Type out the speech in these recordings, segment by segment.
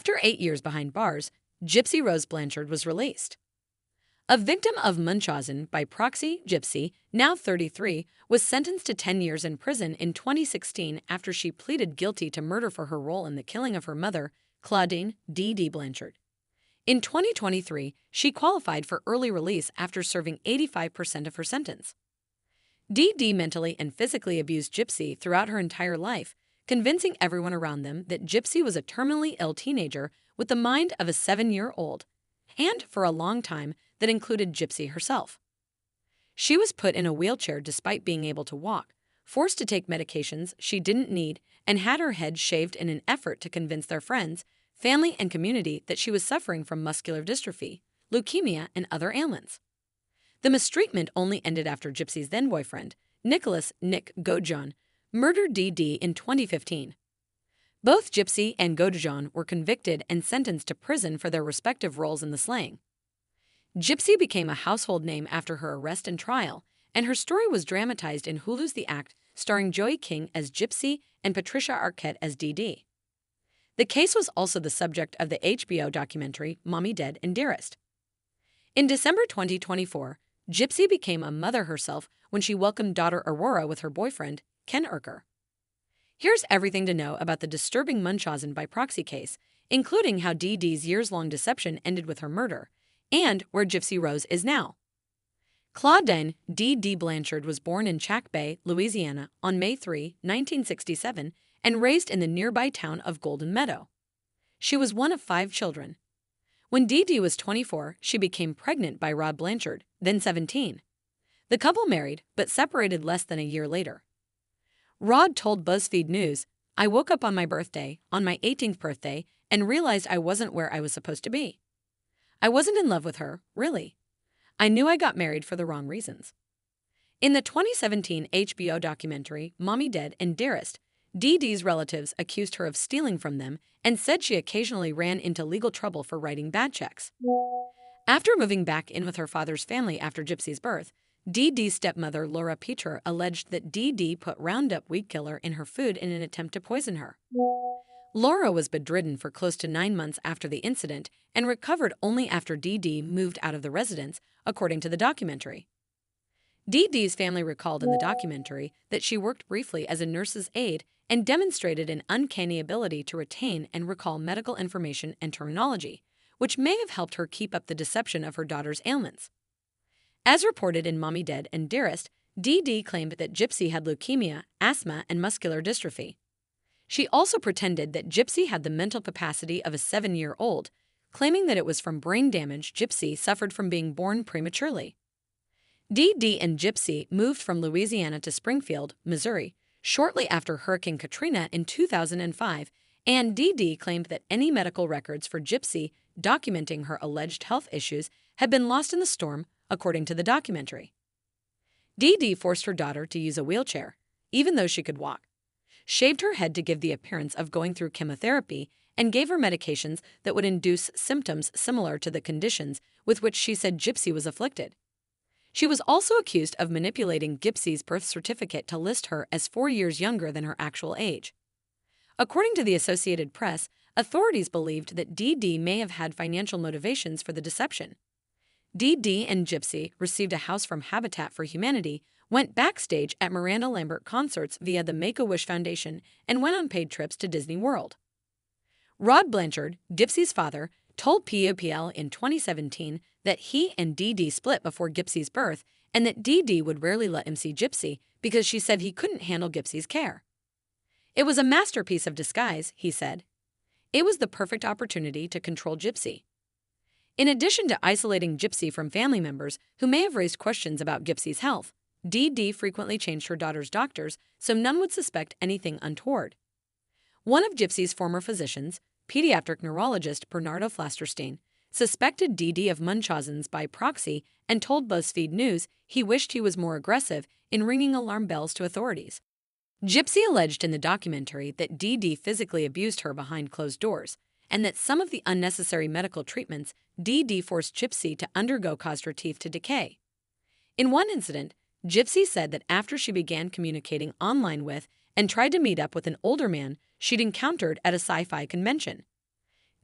After 8 years behind bars, Gypsy Rose Blanchard was released. A victim of Munchausen by proxy, Gypsy, now 33, was sentenced to 10 years in prison in 2016 after she pleaded guilty to murder for her role in the killing of her mother, Claudine D.D. Blanchard. In 2023, she qualified for early release after serving 85% of her sentence. D.D. mentally and physically abused Gypsy throughout her entire life, convincing everyone around them that Gypsy was a terminally ill teenager with the mind of a 7-year-old, and for a long time, that included Gypsy herself. She was put in a wheelchair despite being able to walk, forced to take medications she didn't need, and had her head shaved in an effort to convince their friends, family, and community that she was suffering from muscular dystrophy, leukemia, and other ailments. The mistreatment only ended after Gypsy's then-boyfriend, Nicholas "Nick" Godejohn, murdered D.D. in 2015. Both Gypsy and Godejohn were convicted and sentenced to prison for their respective roles in the slaying. Gypsy became a household name after her arrest and trial, and her story was dramatized in Hulu's The Act, starring Joey King as Gypsy and Patricia Arquette as D.D. The case was also the subject of the HBO documentary Mommy Dead and Dearest. In December 2024, Gypsy became a mother herself when she welcomed daughter Aurora with her boyfriend, Ken Urker. Here's everything to know about the disturbing Munchausen by proxy case, including how D.D.'s years-long deception ended with her murder, and where Gypsy Rose is now. Claudine D.D. Blanchard was born in Chack Bay, Louisiana, on May 3, 1967, and raised in the nearby town of Golden Meadow. She was one of 5 children. When D.D. was 24, she became pregnant by Rod Blanchard, then 17. The couple married, but separated less than a year later. Rod told BuzzFeed News, "I woke up on my birthday, on my 18th birthday, and realized I wasn't where I was supposed to be. I wasn't in love with her, really. I knew I got married for the wrong reasons." In the 2017 HBO documentary Mommy Dead and Dearest, D.D.'s relatives accused her of stealing from them and said she occasionally ran into legal trouble for writing bad checks. After moving back in with her father's family after Gypsy's birth, D.D.'s stepmother Laura Peter alleged that D.D. put Roundup weed killer in her food in an attempt to poison her. Laura was bedridden for close to 9 months after the incident and recovered only after D.D. moved out of the residence, according to the documentary. D.D.'s family recalled in the documentary that she worked briefly as a nurse's aide and demonstrated an uncanny ability to retain and recall medical information and terminology, which may have helped her keep up the deception of her daughter's ailments. As reported in Mommy Dead and Dearest, D.D. claimed that Gypsy had leukemia, asthma, and muscular dystrophy. She also pretended that Gypsy had the mental capacity of a 7-year-old, claiming that it was from brain damage Gypsy suffered from being born prematurely. D.D. and Gypsy moved from Louisiana to Springfield, Missouri, shortly after Hurricane Katrina in 2005, and D.D. claimed that any medical records for Gypsy documenting her alleged health issues had been lost in the storm, according to the documentary. D.D. forced her daughter to use a wheelchair, even though she could walk, shaved her head to give the appearance of going through chemotherapy, and gave her medications that would induce symptoms similar to the conditions with which she said Gypsy was afflicted. She was also accused of manipulating Gypsy's birth certificate to list her as 4 years younger than her actual age. According to the Associated Press, authorities believed that D.D. may have had financial motivations for the deception. D.D. and Gypsy received a house from Habitat for Humanity, went backstage at Miranda Lambert concerts via the Make-A-Wish Foundation, and went on paid trips to Disney World. Rod Blanchard, Gypsy's father, told POPL in 2017 that he and D.D. split before Gypsy's birth and that D.D. would rarely let him see Gypsy because she said he couldn't handle Gypsy's care. "It was a masterpiece of disguise," he said. "It was the perfect opportunity to control Gypsy." In addition to isolating Gypsy from family members who may have raised questions about Gypsy's health, D.D. frequently changed her daughter's doctors so none would suspect anything untoward. One of Gypsy's former physicians, pediatric neurologist Bernardo Flasterstein, suspected D.D. of Munchausen's by proxy and told BuzzFeed News he wished he was more aggressive in ringing alarm bells to authorities. Gypsy alleged in the documentary that D.D. physically abused her behind closed doors, and that some of the unnecessary medical treatments D.D. forced Gypsy to undergo caused her teeth to decay. In one incident, Gypsy said that after she began communicating online with and tried to meet up with an older man she'd encountered at a sci-fi convention,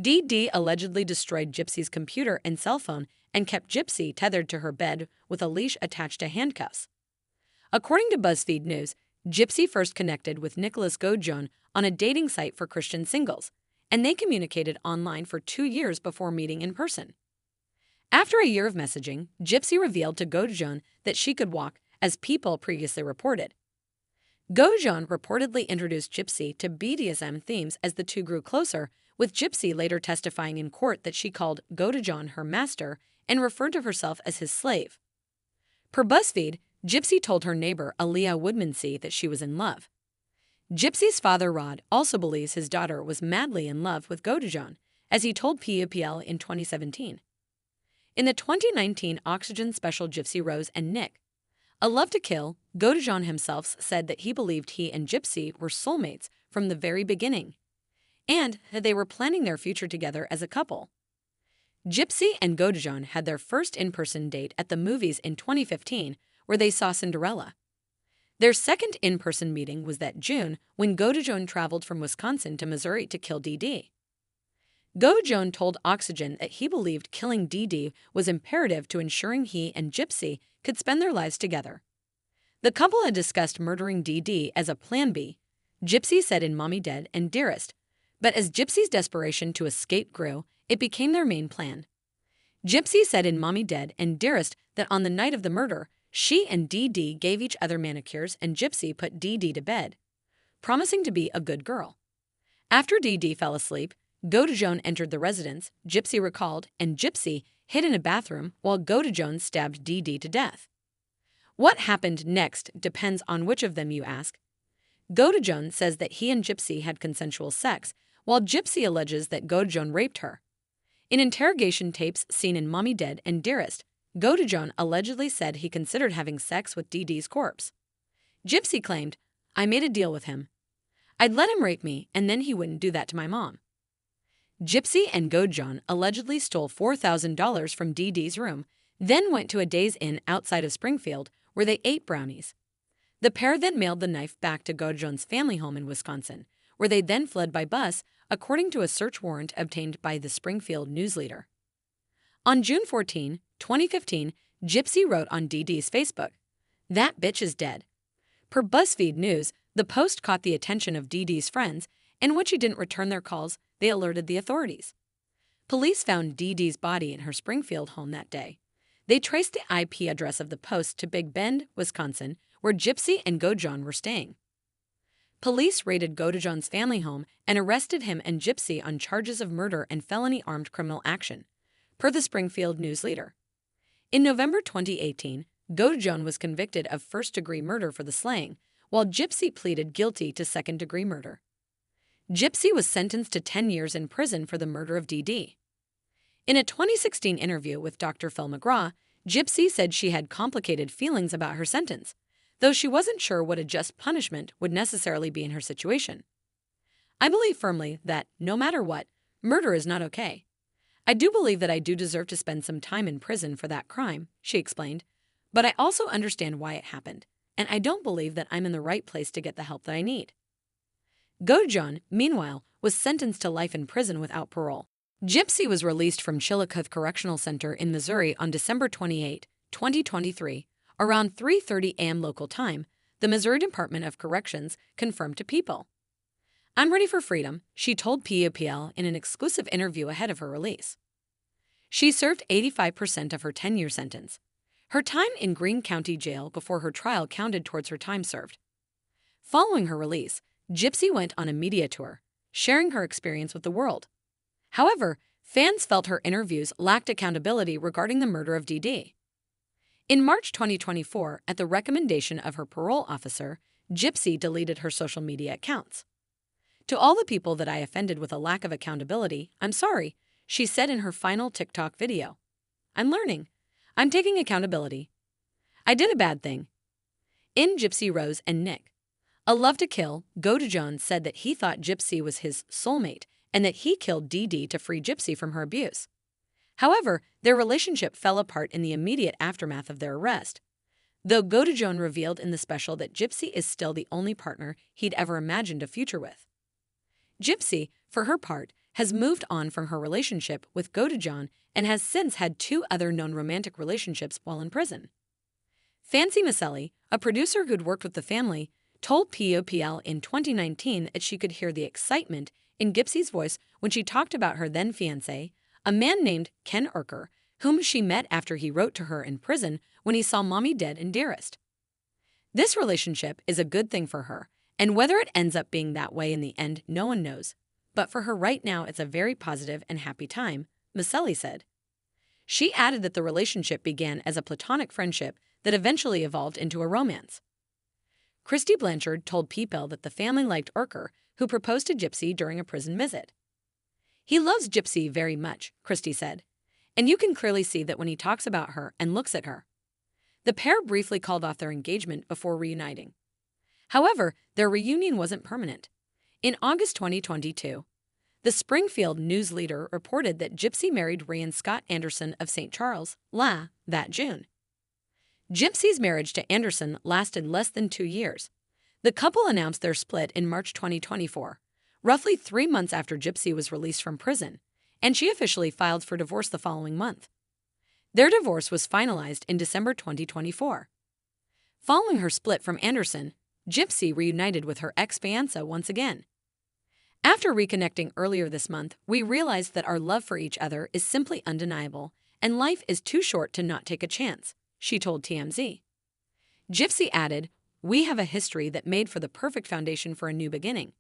Dee Dee allegedly destroyed Gypsy's computer and cell phone and kept Gypsy tethered to her bed with a leash attached to handcuffs. According to BuzzFeed News, Gypsy first connected with Nicholas Gojon on a dating site for Christian singles, and they communicated online for 2 years before meeting in person. After a year of messaging, Gypsy revealed to Gojon that she could walk, as People previously reported. Gojon reportedly introduced Gypsy to BDSM themes as the two grew closer, with Gypsy later testifying in court that she called Gojon her master and referred to herself as his slave. Per BuzzFeed, Gypsy told her neighbor Aaliyah Woodmansee that she was in love. Gypsy's father Rod also believes his daughter was madly in love with Gojon, as he told PUPL in 2017. In the 2019 Oxygen special Gypsy Rose and Nick, A Love to Kill, Gojon himself said that he believed he and Gypsy were soulmates from the very beginning, and that they were planning their future together as a couple. Gypsy and Gojon had their first in-person date at the movies in 2015, where they saw Cinderella. Their second in-person meeting was that June, when Gojon traveled from Wisconsin to Missouri to kill Dee Dee. Gojon told Oxygen that he believed killing Dee Dee was imperative to ensuring he and Gypsy could spend their lives together. The couple had discussed murdering Dee Dee as a plan B, Gypsy said in Mommy Dead and Dearest, but as Gypsy's desperation to escape grew, it became their main plan. Gypsy said in Mommy Dead and Dearest that on the night of the murder, she and Dee Dee gave each other manicures and Gypsy put Dee Dee to bed, promising to be a good girl. After Dee Dee fell asleep, Gojon entered the residence, Gypsy recalled, and Gypsy hid in a bathroom while Gojon stabbed Dee Dee to death. What happened next depends on which of them you ask. Gojon says that he and Gypsy had consensual sex, while Gypsy alleges that Gojon raped her. In interrogation tapes seen in Mommy Dead and Dearest, Gojon allegedly said he considered having sex with Dee Dee's corpse. Gypsy claimed, "I made a deal with him. I'd let him rape me, and then he wouldn't do that to my mom." Gypsy and Gojon allegedly stole $4,000 from Dee Dee's room, then went to a Days Inn outside of Springfield, where they ate brownies. The pair then mailed the knife back to Gojon's family home in Wisconsin, where they then fled by bus, according to a search warrant obtained by the Springfield News Leader. On June 14, 2015, Gypsy wrote on Dee Dee's Facebook, "That bitch is dead." Per BuzzFeed News, the post caught the attention of Dee Dee's friends, and when she didn't return their calls, they alerted the authorities. Police found Dee Dee's body in her Springfield home that day. They traced the IP address of the post to Big Bend, Wisconsin, where Gypsy and Gojon were staying. Police raided Gojon's family home and arrested him and Gypsy on charges of murder and felony armed criminal action, per the Springfield News Leader. In November 2018, Gojon was convicted of first-degree murder for the slaying, while Gypsy pleaded guilty to second-degree murder. Gypsy was sentenced to 10 years in prison for the murder of Dee Dee. In a 2016 interview with Dr. Phil McGraw, Gypsy said she had complicated feelings about her sentence, though she wasn't sure what a just punishment would necessarily be in her situation. "I believe firmly that, no matter what, murder is not okay. I do believe that I do deserve to spend some time in prison for that crime," she explained, "but I also understand why it happened, and I don't believe that I'm in the right place to get the help that I need." Gojon, meanwhile, was sentenced to life in prison without parole. Gypsy was released from Chillicothe Correctional Center in Missouri on December 28, 2023, around 3:30 a.m. local time, the Missouri Department of Corrections confirmed to People. "I'm ready for freedom," she told PUPL in an exclusive interview ahead of her release. She served 85% of her 10-year sentence. Her time in Greene County Jail before her trial counted towards her time served. Following her release, Gypsy went on a media tour, sharing her experience with the world. However, fans felt her interviews lacked accountability regarding the murder of Dee Dee. In March 2024, at the recommendation of her parole officer, Gypsy deleted her social media accounts. "To all the people that I offended with a lack of accountability, I'm sorry," she said in her final TikTok video. "I'm learning. I'm taking accountability. I did a bad thing." In Gypsy Rose and Nick, A Love to Kill, Gojon said that he thought Gypsy was his soulmate and that he killed Dee Dee to free Gypsy from her abuse. However, their relationship fell apart in the immediate aftermath of their arrest, though Gojon revealed in the special that Gypsy is still the only partner he'd ever imagined a future with. Gypsy, for her part, has moved on from her relationship with Godejohn and has since had 2 other known romantic relationships while in prison. Fancy Maselli, a producer who'd worked with the family, told POPL in 2019 that she could hear the excitement in Gypsy's voice when she talked about her then-fiancé, a man named Ken Urker, whom she met after he wrote to her in prison when he saw Mommy dead and Dearest. This relationship is a good thing for her, and whether it ends up being that way in the end, no one knows. But for her right now, it's a very positive and happy time, Maselli said. She added that the relationship began as a platonic friendship that eventually evolved into a romance. Christy Blanchard told People that the family liked Urker, who proposed to Gypsy during a prison visit. He loves Gypsy very much, Christy said, and you can clearly see that when he talks about her and looks at her. The pair briefly called off their engagement before reuniting. However, their reunion wasn't permanent. In August 2022, the Springfield News Leader reported that Gypsy married Ryan Scott Anderson of St. Charles, that June. Gypsy's marriage to Anderson lasted less than 2 years. The couple announced their split in March 2024, roughly 3 months after Gypsy was released from prison, and she officially filed for divorce the following month. Their divorce was finalized in December 2024. Following her split from Anderson, Gypsy reunited with her ex-fiancé once again. After reconnecting earlier this month, we realized that our love for each other is simply undeniable, and life is too short to not take a chance, she told TMZ. Gypsy added, "We have a history that made for the perfect foundation for a new beginning.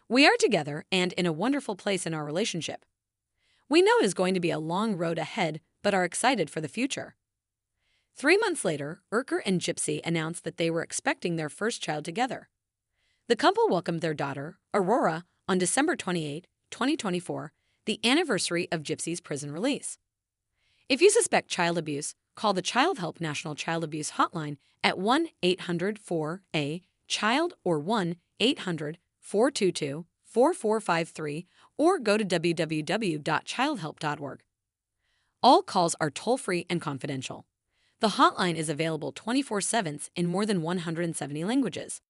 We are together and in a wonderful place in our relationship. We know it is going to be a long road ahead, but are excited for the future." 3 months later, Urker and Gypsy announced that they were expecting their first child together. The couple welcomed their daughter, Aurora, on December 28, 2024, the anniversary of Gypsy's prison release. If you suspect child abuse, call the Child Help National Child Abuse Hotline at 1-800-4A-CHILD or 1-800-422-4453 or go to www.childhelp.org. All calls are toll-free and confidential. The hotline is available 24/7 in more than 170 languages.